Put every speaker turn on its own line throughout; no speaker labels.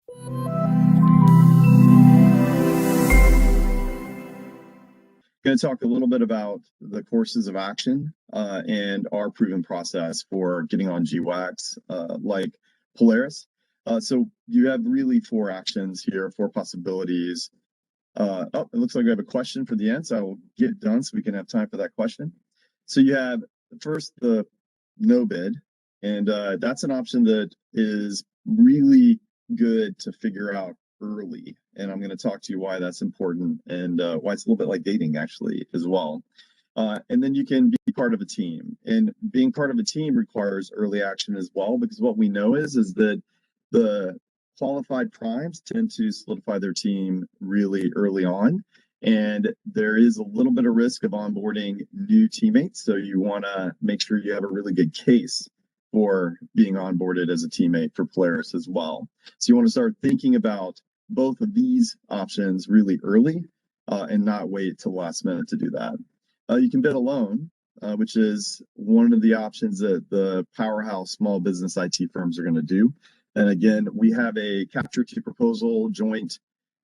Going to talk a little bit about the courses of action and our proven process for getting on GWAX like Polaris. So you have really four actions here, four possibilities. Oh, it looks like we have a question for the end, so I will get done so we can have time for that question. So you have first the no bid, and that's an option that is really good to figure out early. And I'm going to talk to you why that's important and why it's a little bit like dating actually as well. And then you can be part of a team, and being part of a team requires early action as well, because what we know is that the qualified primes tend to solidify their team really early on, and there is a little bit of risk of onboarding new teammates. So you want to make sure you have a really good case for being onboarded as a teammate for Polaris as well. So you want to start thinking about both of these options really early and not wait till the last minute to do that. You can bid alone, which is one of the options that the powerhouse small business IT firms are going to do. And again, we have a capture to proposal joint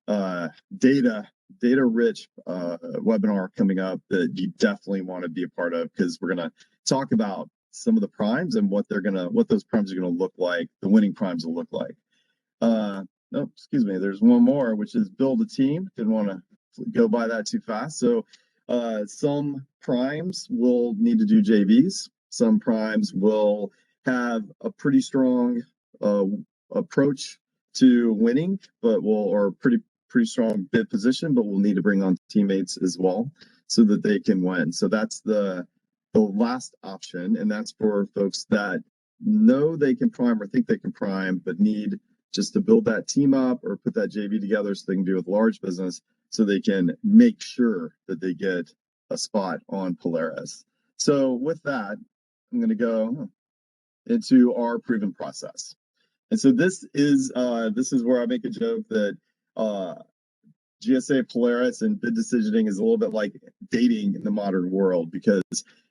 data-rich webinar coming up that you definitely want to be a part of, because we're going to talk about some of the primes and what those primes are going to look like, the winning primes will look like. No, excuse me, there's one more, which is build a team. Didn't want to go by that too fast. So some primes will need to do JVs. Some primes will have a pretty strong approach to winning, or pretty strong bid position, but we'll need to bring on teammates as well so that they can win. So that's the last option, and that's for folks that know they can prime or think they can prime, but need just to build that team up or put that JV together so they can do with large business, so they can make sure that they get a spot on Polaris. So with that, I'm going to go into our proven process. And so this is where I make a joke that GSA Polaris and bid decisioning is a little bit like dating in the modern world, because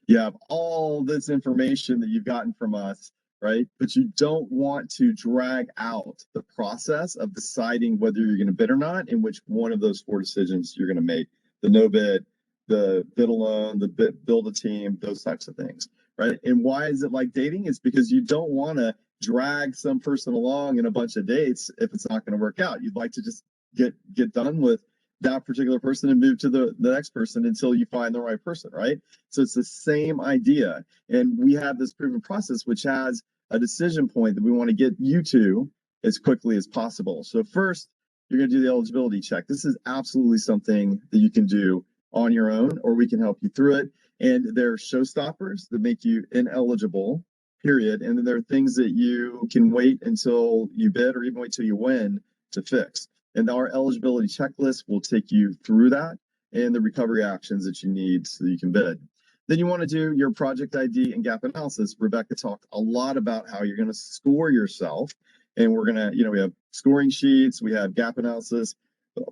you have all this information that you've gotten from us, right? But you don't want to drag out the process of deciding whether you're going to bid or not, and which one of those four decisions you're going to make: the no bid, the bid alone, the build a team, those types of things, right? And why is it like dating? It's because you don't want to drag some person along in a bunch of dates if it's not going to work out. You'd like to just get done with that particular person and move to the next person until you find the right person, right? So it's the same idea. And we have this proven process, which has a decision point that we want to get you to as quickly as possible. So first, you're going to do the eligibility check. This is absolutely something that you can do on your own, or we can help you through it. And there are showstoppers that make you ineligible, period. And then there are things that you can wait until you bid, or even wait till you win, to fix. And our eligibility checklist will take you through that and the recovery actions that you need so that you can bid. Then you want to do your project ID and gap analysis. Rebecca talked a lot about how you're going to score yourself. And we're going to, we have scoring sheets, we have gap analysis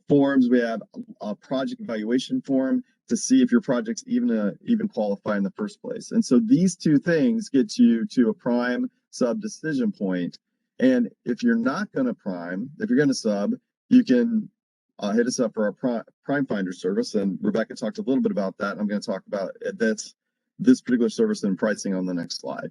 forms, we have a project evaluation form to see if your project's even qualify in the first place. And so these two things get you to a prime sub decision point. And if you're not going to prime, if you're going to sub, you can hit us up for our Prime Finder service. And Rebecca talked a little bit about that. I'm going to talk about this particular service and pricing on the next slide.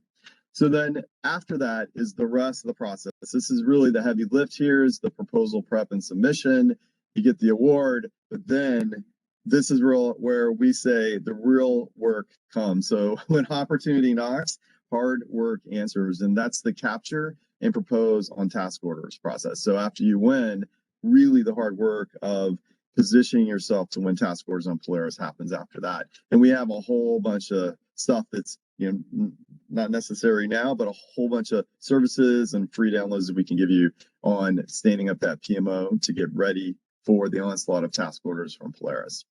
So then after that is the rest of the process. This is really the heavy lift here, is the proposal prep and submission. You get the award, but then this is where we say the real work comes. So when opportunity knocks, hard work answers, and that's the capture and propose on task orders process. So after you win, really the hard work of positioning yourself to win task orders on Polaris happens after that. And we have a whole bunch of stuff that's not necessary now, but a whole bunch of services and free downloads that we can give you on standing up that PMO to get ready for the onslaught of task orders from Polaris.